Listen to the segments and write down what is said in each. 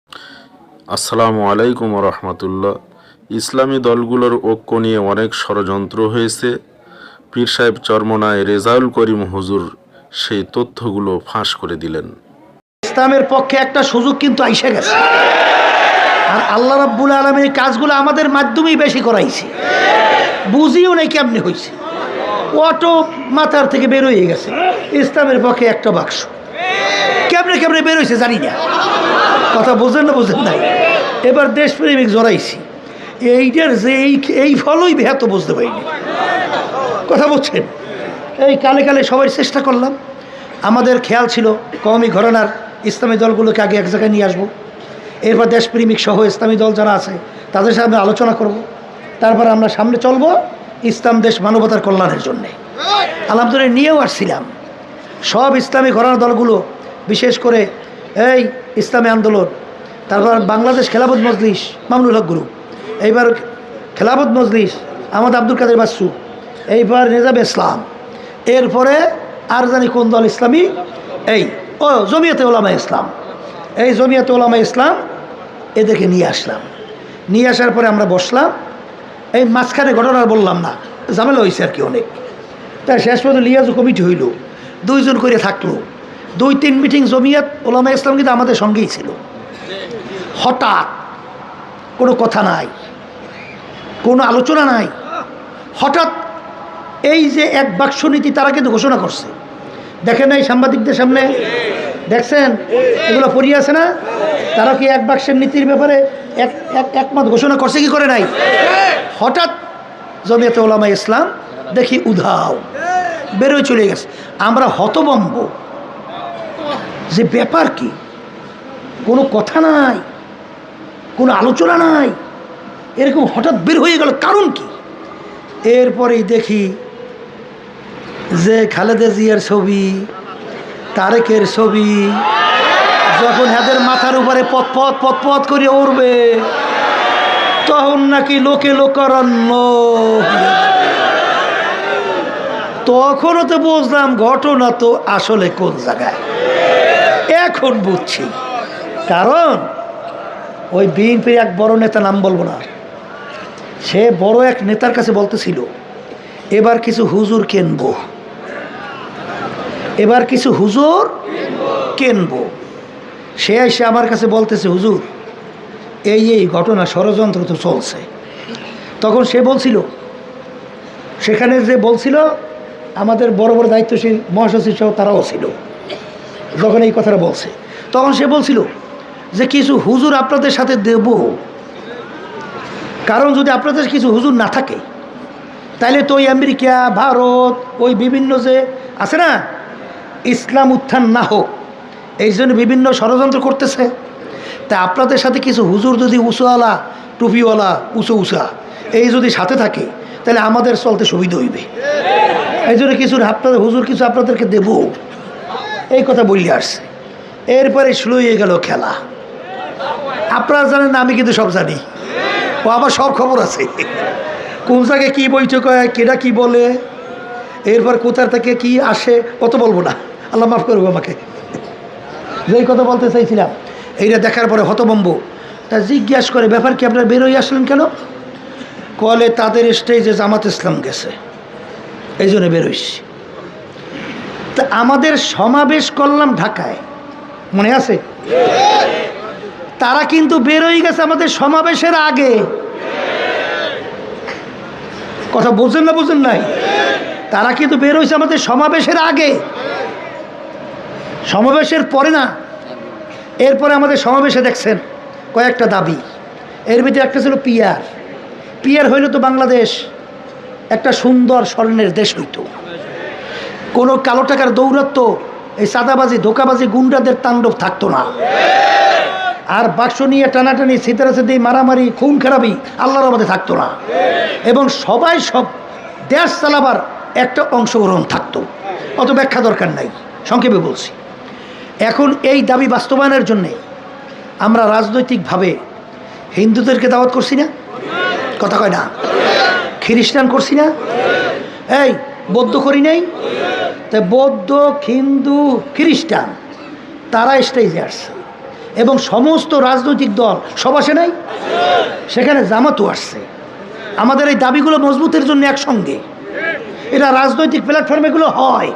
আসসালামু আলাইকুম রহমতুল্লাহ। ইসলামী দলগুলোর ঐক্য নিয়ে অনেক ষড়যন্ত্র হয়েছে। পীর সাহেব চরমনায় রেজাউল করিম হুজুর সেই তথ্যগুলো ফাঁস করে দিলেন। ইসলামের পক্ষে একটা সুযোগ কিন্তু আইসা গেছে, আর আল্লাহ রাব্বুল আলামিন কাজগুলো আমাদের মাধ্যমেই বেশি করাইছে। বুঝিও নাই কেমনে হয়েছে, অটো মাথার থেকে বের হয়ে গেছে ইসলামের পক্ষে একটা বাক্স। কেমনে কেমনে বের হয়েছে জানি না, কথা বোঝেন না বোঝেন নাই। এবার দেশপ্রেমিক জড়াইছি, এইটার যে এই ফলই বেহাত বুঝতে পারিনি, কথা বলছেন। এই কালে কালে সবাই চেষ্টা করলাম, আমাদের খেয়াল ছিল কওমি ঘরানার ইসলামী দলগুলোকে আগে এক জায়গায় নিয়ে আসবো, এরপর দেশপ্রেমিক সহ ইসলামী দল যারা আছে তাদের সাথে আলোচনা করব, তারপর আমরা সামনে চলবো ইসলাম দেশ মানবতার কল্যাণের জন্যে। আলহামদুলিল্লাহ নিয়েও আসছিলাম সব ইসলামী ঘরানার দলগুলো, বিশেষ করে এই ইসলামী আন্দোলন, তারপর বাংলাদেশ খেলাফত মজলিস মামুনুল হক গুরু, এইবার খেলাফত মজলিস আহমদ আব্দুল কাদের বাসু, এইবার নিজাম ইসলাম, এরপরে আর জানি কোন দল ইসলামী, এই জমিয়তে ওলামা ইসলাম, এই জমিয়তে ওলামা ইসলাম এদেরকে নিয়ে আসলাম। নিয়ে আসার পরে আমরা বসলাম, এই মাঝখানে ঘটনা বললাম না, ঝামেলা হয়েছে আর কি অনেক। তাই শেষ পর্যন্ত লিয়াজু কমিটি হইল, দুইজন করে থাকলো, 2-3 মিটিং জমিয়ত ওলামা ইসলাম কিন্তু আমাদের সঙ্গেই ছিল। হঠাৎ কোনো কথা নাই, কোনো আলোচনা নাই, হঠাৎ এই যে এক বাক্স নীতি তারা কিন্তু ঘোষণা করছে। দেখেন এই সাংবাদিকদের সামনে দেখছেন এগুলো পড়িয়ে আছে না, তারা কি এক বাক্সের নীতির ব্যাপারে একমত ঘোষণা করছে কি করে নাই? হঠাৎ জমিয়তে ওলামা ইসলাম দেখি উধাও বেরোয় চলে গেছে। আমরা হতভম্ব যে ব্যাপার কি, কোনো কথা নাই, কোনো আলোচনা নাই, এরকম হঠাৎ বের হয়ে গেল, কারণ কি? এরপরেই দেখি যে খালেদা জিয়ার ছবি, তারেকের ছবি, যখন এদের মাথার উপরে পথ পথ করে উড়বে তখন নাকি লোকে লোকারণ্য। তখনও তো বুঝলাম ঘটনা তো আসলে কোন জায়গায়, এখন বুঝছি। কারণ ওই বিএনপির এক বড় নেতা, নাম বলবো না, সে বড় এক নেতার কাছে বলতেছিল এবার কিছু হুজুর কিনবো, এবার কিছু হুজুর কিনবো। সে এসে আমার কাছে বলতেছে হুজুর এই ঘটনা ষড়যন্ত্র তো চলছে। তখন সে বলছিল, সেখানে যে বলছিল আমাদের বড় বড় দায়িত্বশীল মহাসচিব সহ তারাও ছিল, যখন এই কথাটা বলছে তখন সে বলছিল যে কিছু হুজুর আপনাদের সাথে দেব, কারণ যদি আপনাদের কিছু হুজুর না থাকে তাহলে তো ওই আমেরিকা ভারত ওই বিভিন্ন যে আছে না, ইসলাম উত্থান না হোক এই জন্য বিভিন্ন ষড়যন্ত্র করতেছে। তা আপনাদের সাথে কিছু হুজুর যদি উঁচুওয়ালা টুপিওয়ালা উঁচা এই যদি সাথে থাকে তাহলে আমাদের চলতে সুবিধা হইবে, এই জন্য কিছু আপনাদের হুজুর কিছু আপনাদেরকে দেব, এই কথা বললে আসছে। এরপরে শুরু হয়ে গেল খেলা। আপনারা জানেন না, আমি কিন্তু সব জানি, ও আবার সব খবর আছে, কোন জায়গায় কী বৈঠক হয়, কেটা কী বলে, এরপর কোথার থেকে কি আসে, কত বলবো না, আল্লাহ মাফ করবো আমাকে। যেই কথা বলতে চাইছিলাম এইটা দেখার পরে হতভম্ব। তা জিজ্ঞাসা করে ব্যাপার কি, আপনারা বেরোই আসলেন কেন? কলে তাদের স্টেজে জামাত ইসলাম গেছে এই জন্য বেরোইছি। তা আমাদের সমাবেশ করলাম ঢাকায়, মনে আছে? তারা কিন্তু বেরোই গেছে আমাদের সমাবেশের আগে, কথা বুঝছেন না বুঝছেন নাই? তারা কিন্তু বের হয়েছে আমাদের সমাবেশের আগে, সমাবেশের পরে না। এরপরে আমাদের সমাবেশে দেখছেন কয়েকটা দাবি, এর ভিতরে একটা ছিল পিয়ার হইলে তো বাংলাদেশ একটা সুন্দর স্বর্ণের দেশ হইতো, কোনো কালো টাকার দৌরাত্ম, এই চাঁদাবাজি ধোকাবাজি গুন্ডাদের তাণ্ডব থাকতো না, আর বাক্স নিয়ে টানাটানি সিতারাসিদ্ধি মারামারি খুন খারাপি আল্লাহর মধ্যে থাকতো না, এবং সবাই সব দেশ চালাবার একটা অংশগ্রহণ থাকতো। অত ব্যাখ্যা দরকার নাই, সংক্ষেপে বলছি। এখন এই দাবি বাস্তবায়নের জন্যে আমরা রাজনৈতিকভাবে হিন্দুদেরকে দাওয়াত করছি না, কথা কয় না, খ্রিস্টান করছি না, এই বৌদ্ধ করি নাই, তাই বৌদ্ধ হিন্দু খ্রিস্টান তারা স্টেজে আসছে। এবং সমস্ত রাজনৈতিক দল সব আসে নাই, সেখানে জামাতও আসছে। আমাদের এই দাবিগুলো মজবুতের জন্য একসঙ্গে, এটা রাজনৈতিক প্ল্যাটফর্মে এগুলো হয়,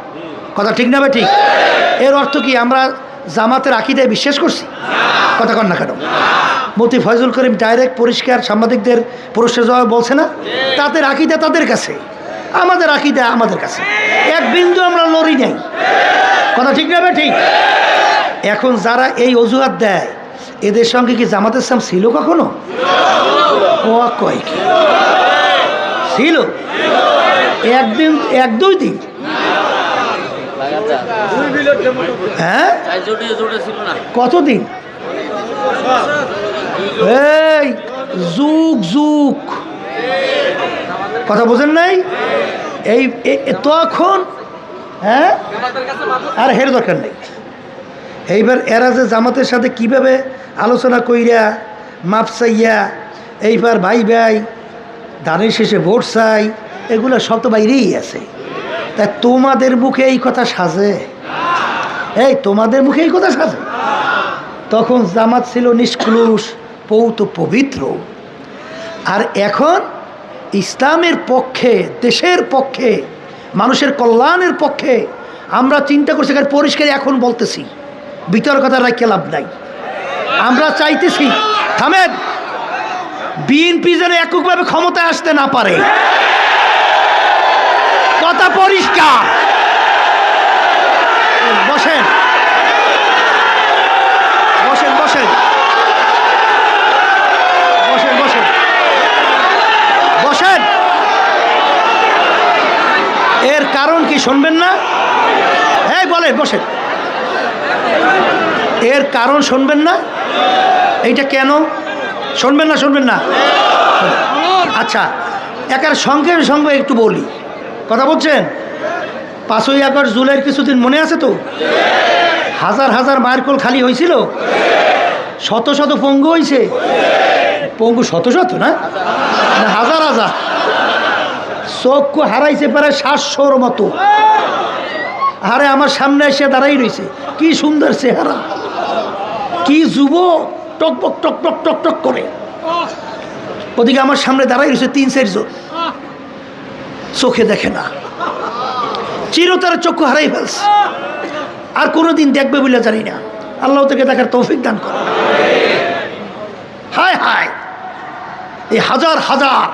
কথা ঠিক না বে ঠিক? এর অর্থ কি আমরা জামাতের আকীদায় বিশ্বাস করছি? কথা কন না কেন? মুফতি ফয়জুল করিম ডাইরেক্ট পরিষ্কার সাংবাদিকদের প্রশ্নের জবাবে বলছে না, তাদের আকীদা তাদের কাছে, আমাদের আকীদা আমাদের কাছে, এক বিন্দু আমরা লড়ি নাই, কথা ঠিক না বে ঠিক? এখন যারা এই অজুহাত দেয়, এদের সঙ্গে কি জামাত ইসলাম ছিল কখনো? ও কয় কি ছিল? একদিন, এক দুই দিন, হ্যাঁ কতদিন? এই যুগ যুগ, কথা বোঝেন নাই? এই তখন, হ্যাঁ, আর হের দরকার নেই। এইবার এরা যে জামাতের সাথে কিভাবে আলোচনা কইরা মাপ চাইয়া এইবার ভাই ভাই দানের শেষে ভোট চাই, এগুলো সব তো বাইরেই আছে। তাই তোমাদের মুখে এই কথা সাজে? এই তোমাদের মুখে এই কথা সাজে? তখন জামাত ছিল নিষ্কলুষ, পৌত পবিত্র। আর এখন ইসলামের পক্ষে, দেশের পক্ষে, মানুষের কল্যাণের পক্ষে আমরা চিন্তা করছি, পরিষ্কার এখন বলতেছি, বিতর্কতা রাখতে লাভ নাই। আমরা চাইতেছি, থামেন, বিএনপি যেন এককভাবে ক্ষমতায় আসতে না পারে, কথা পরিষ্কার। বসেন বসেন বসেন বসেন বসেন বসেন। এর কারণ কি শুনবেন না? এই বলেন, বসেন। এর কারণ শুনবেন না? এইটা কেন শুনবেন না? শুনবেন না? আচ্ছা, একার সঙ্গে সঙ্গে একটু বলি, কথা বলছেন? 5ই আগস্ট জুলাইয়ের কিছুদিন মনে আছে তো? হাজার হাজার মায়ের কোল খালি হয়েছিল, শত শত পঙ্গু হয়েছে। পঙ্গু শত শত না, হাজার হাজার। চক্ষু হারাইছে প্রায় 700-র মতো। আরে আমার সামনে এসে দাঁড়াই রয়েছে, কি সুন্দর চেহারা, কি যুবক, টকবক টকটক টকটক করে। ওদিকে আমার সামনে দাঁড়াই রয়েছে 3-4 জন, চোখে দেখে না, চিরতরে চক্ষু হারাই ফেলছে, আর কোনোদিন দেখবে বলে জানি না। আল্লাহ থেকে দেখার তৌফিক দান করে। হায় হায়, এই হাজার হাজার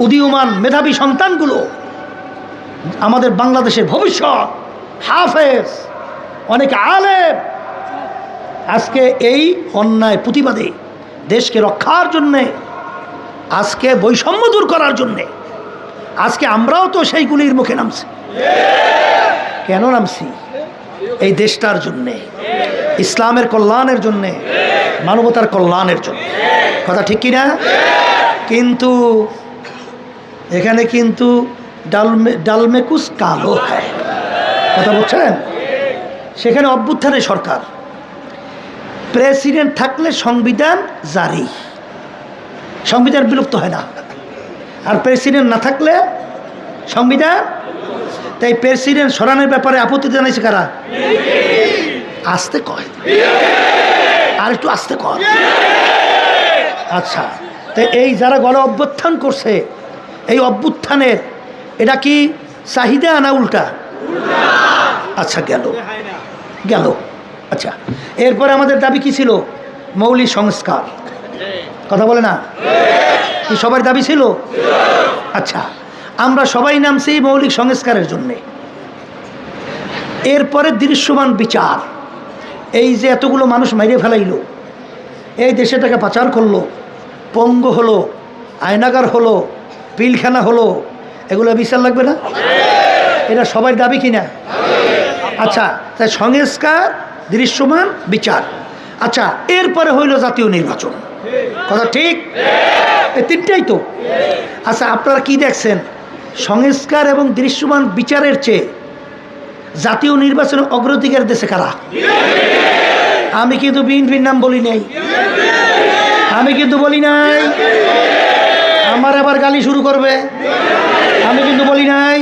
উদীয়মান মেধাবী সন্তানগুলো আমাদের বাংলাদেশের ভবিষ্যৎ, হাফেজ, অনেক আলেম, আজকে এই অন্যায় প্রতিবাদে, দেশকে রক্ষার জন্যে, আজকে বৈষম্য দূর করার জন্যে, আজকে আমরাও তো সেইগুলির মুখে নামছি। কেন নামছি? এই দেশটার জন্যে, ইসলামের কল্যাণের জন্যে, মানবতার কল্যাণের জন্য, কথা ঠিক কিনা? কিন্তু এখানে কিন্তু ডালমে কুছ কালো হয়, কথা বলছেন? সেখানে অভ্যুত্থানের সরকার, প্রেসিডেন্ট থাকলে সংবিধান জারি, সংবিধান বিলুপ্ত হয় না। আর প্রেসিডেন্ট না থাকলে সংবিধান, তাই প্রেসিডেন্ট সরানোর ব্যাপারে আপত্তি জানাইছে কারা? আস্তে কয়, আর একটু আস্তে কয়। আচ্ছা, তো এই যারা গণ অভ্যুত্থান করছে, এই অভ্যুত্থানের এটা কি চাহিদা না উল্টা? আচ্ছা, গেল গেল। আচ্ছা, এরপরে আমাদের দাবি কি ছিল? মৌলিক সংস্কার, কথা বলে না? কি সবার দাবি ছিল? আচ্ছা, আমরা সবাই নামছি মৌলিক সংস্কারের জন্যে। এরপরে দৃশ্যমান বিচার, এই যে এতগুলো মানুষ মাইরে ফেলাইলো, এই দেশেটাকে পাচার করলো, পঙ্গু হলো, আয়নাগার হলো, পিলখানা হলো, এগুলো বিচার লাগবে না? এটা সবার দাবি কিনা? আচ্ছা, তাই সংস্কার, দৃশ্যমান বিচার। আচ্ছা, এরপরে হইল জাতীয় নির্বাচন, কথা ঠিক? এই তিনটাই তো। আচ্ছা, আপনারা কি দেখছেন? সংস্কার এবং দৃশ্যমান বিচারের চেয়ে জাতীয় নির্বাচনের অগ্রাধিকার দেশে কারা? আমি কিন্তু বিএনপির নাম বলি নাই, আমি কিন্তু বলি নাই। আমার আবার গালি শুরু করবে, আমি কিন্তু বলি নাই।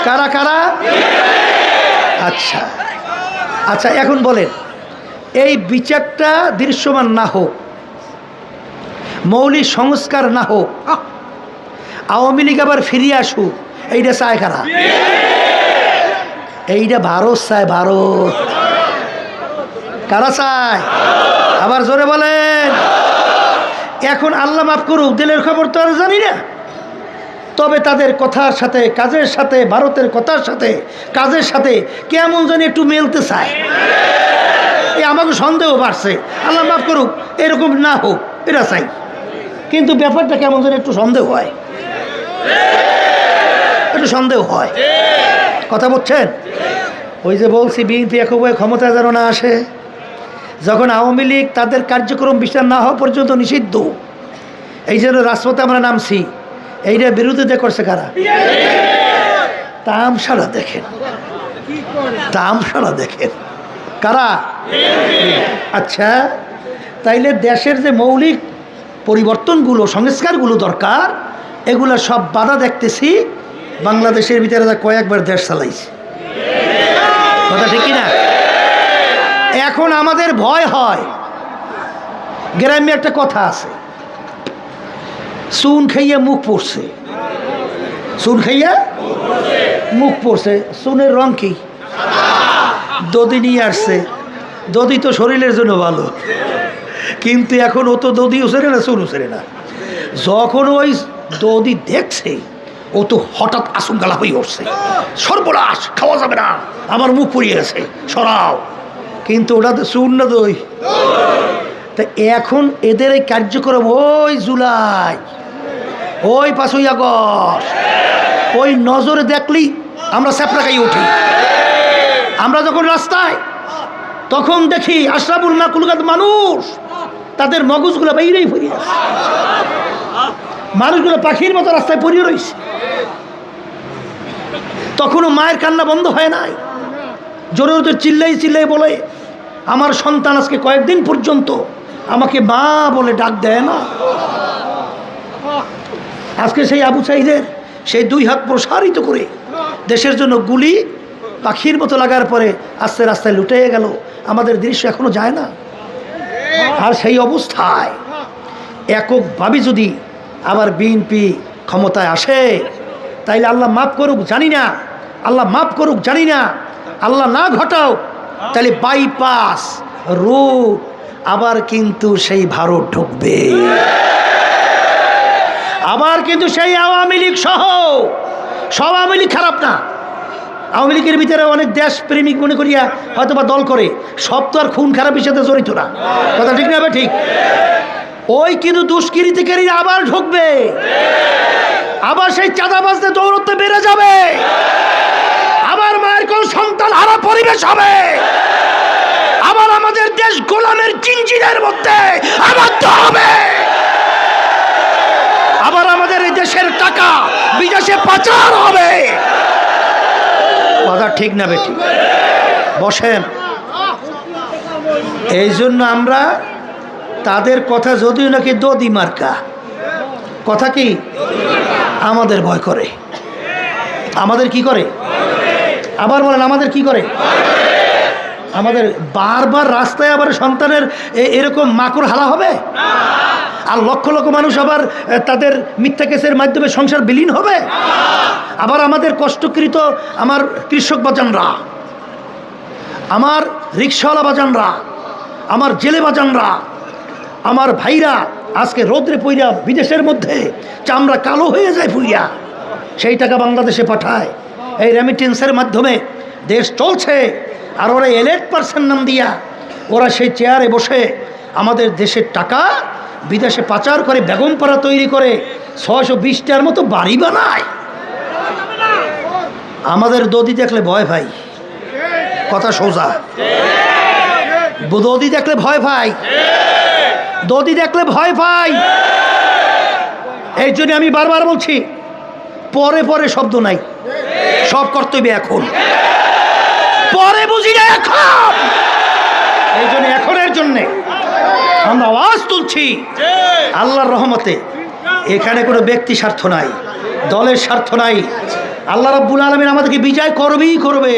কারা কারা? আচ্ছা আচ্ছা, এখন বলেন, এই বিচারটা দৃশ্যমান না হোক, মৌলিক সংস্কার না হোক, আওয়ামী লীগ আবার ফিরিয়ে আসুক, এইটা চায় কারা? এইটা ভারত চায়। ভারত কারা চায়? আবার জোরে বলেন। এখন আল্লাহ মাফ করুক, দিলের খবর তো আর জানি না, তবে তাদের কথার সাথে কাজের সাথে, ভারতের কথার সাথে কাজের সাথে কেমন জানি একটু মেলতে চায়। আমাকে সন্দেহ বাড়ছে, আল্লাহ মাফ করুক, এরকম না হোক এটা চাই, কিন্তু ব্যাপারটা কেমন যেন একটু সন্দেহ হয়, একটু সন্দেহ হয়। কথা বলছেন? ওই যে বলছি বিএনপি একবার ক্ষমতায় যেন না আসে, যখন আওয়ামী লীগ তাদের কার্যক্রম বিচার না হওয়া পর্যন্ত নিষিদ্ধ, এই জন্য রাজপথে আমরা নামছি। এইটার বিরোধিতা করছে কারা? তামসারা দেখেন, তামসারা দেখেন কারা? আচ্ছা, তাইলে দেশের যে মৌলিক পরিবর্তনগুলো, সংস্কারগুলো দরকার, এগুলো সব বাধা দেখতেছি বাংলাদেশের ভিতরে কয়েকবার দেশ চালাইছে। কথা ঠিক না? এখন আমাদের ভয় হয়, গ্রামে একটা কথা আছে, চুন খাইয়া মুখ পড়ছে, চুন খাইয়া মুখ পড়ছে। চুনের রং কি? দধি নিয়ে আসছে, দধি তো শরীরের জন্য ভালো, কিন্তু এখন ও তো দধি উছেরে না, চুন উছেরে না। যখন ওই দধি দেখছে, ও তো হঠাৎ আশঙ্কা হয়ে উঠছে, সর্বনাশ, খাওয়া যাবে না, আমার মুখ পুড়িয়ে গেছে, সরাও। কিন্তু ওটা তো চুন না, দই। তা এখন এদের এই কার্যক্রম ওই জুলাই, ওই 5ই আগস্ট, ওই নজরে দেখলেই আমরা স্যাপড়া খাই উঠি। আমরা যখন রাস্তায়, তখন দেখি আশরাফুল মাকুলুকাত মানুষ, তাদের মগজগুলো বাইরেই পড়ে আছে, মানুষগুলো পাখির মতো রাস্তায় পড়িয়ে রয়েছে। তখনও মায়ের কান্না বন্ধ হয় নাই, জোরে জোরে চিল্লাই চিল্লাই বলে, আমার সন্তান আজকে কয়েকদিন পর্যন্ত আমাকে মা বলে ডাক দেয় না। আজকে সেই আবু সাঈদের সেই 2 হাত প্রসারিত করে দেশের জন্য গুলি পাখির মতো লাগার পরে আস্তে রাস্তায় লুটে গেল, আমাদের দৃশ্য এখনো যায় না। আর সেই অবস্থায় এককভাবে যদি আবার বিএনপি ক্ষমতায় আসে, তাইলে আল্লাহ মাফ করুক জানি না, আল্লাহ মাফ করুক জানি না, আল্লাহ না ঘটাও, তাহলে বাইপাস রোড আবার কিন্তু সেই ভারত ঢুকবে, আবার কিন্তু সেই আওয়ামী লীগ সহ সব। আওয়ামী লীগ খারাপ না, আওয়ামী লীগের ভিতরে অনেক দেশ প্রেমিক মনে করিয়া হয়তো বা দল করে, সব তো আর খুন খারাপের সাথে জড়িত না। কথা ঠিক না? ঠিক। ওই কিন্তু দুষ্কৃতিকারীরা আবার ঢুকবে, আবার সেই চাঁদাবাজদের দৌড়তে বেড়ে যাবে, আবার মায়ের কোন সন্তান হারা পরিবেশ হবে, আবার আমাদের দেশ গোলামের জিঞ্জিরের মধ্যে আবদ্ধ হবে, আবার আমাদের এই দেশের টাকা বিদেশে পাচার হবে। কথা ঠিক না বেটি? বসেন। এই জন্য আমরা তাদের কথা যদিও নাকি দদি মার্কা কথা, কি আমাদের ভয় করে, আমাদের কি করে? আবার বলেন, আমাদের কি করে? আমাদের বারবার রাস্তায় আবার সন্তানের এরকম মাকড় হালা হবে, আর লক্ষ লক্ষ মানুষ আবার তাদের মিথ্যা কেসের মাধ্যমে সংসার বিলীন হবে। আবার আমাদের কষ্টকৃত আমার কৃষক বাজানরা, আমার রিক্সাওয়ালা বাজানরা, আমার জেলে বাজানরা, আমার ভাইরা আজকে রোদ্রে পইরা বিদেশের মধ্যে চামড়া কালো হয়ে যায় পুড়িয়া, সেই টাকা বাংলাদেশে পাঠায়, এই রেমিটেন্সের মাধ্যমে দেশ চলছে। আর ওরা এলেট পার্সন নাম দিয়া ওরা সেই চেয়ারে বসে আমাদের দেশের টাকা বিদেশে পাচার করে, বেগমপাড়া তৈরি করে 620টার মতো বাড়ি বানায়। আমাদের দদি দেখলে ভয় ভাই, কথা সোজা, দদি দেখলে ভয় ভাই, দদি দেখলে ভয় ভাই। এই জন্য আমি বারবার বলছি, পরে পরে শব্দ নাই, সব কর্তব্য এখন, পরে বুঝি না এখন। এই জন্য এখনের জন্যে আমরা আওয়াজ তুলছি আল্লাহর রহমতে। এখানে কোনো ব্যক্তি স্বার্থ নাই, দলের স্বার্থ নাই, আল্লাহ রাব্বুল আলামিন আমাদেরকে বিজয় করবেই করবে।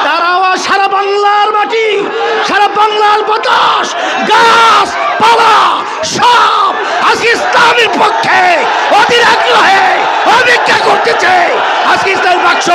তার আওয়াজ সারা বাংলার মাটি, সারা বাংলার বাতাস, গাছ পালা সব আজকে ইসলামের পক্ষে অধীর আগ্রহে অপেক্ষা করতেছে। আজকে ইসলামের বাক্স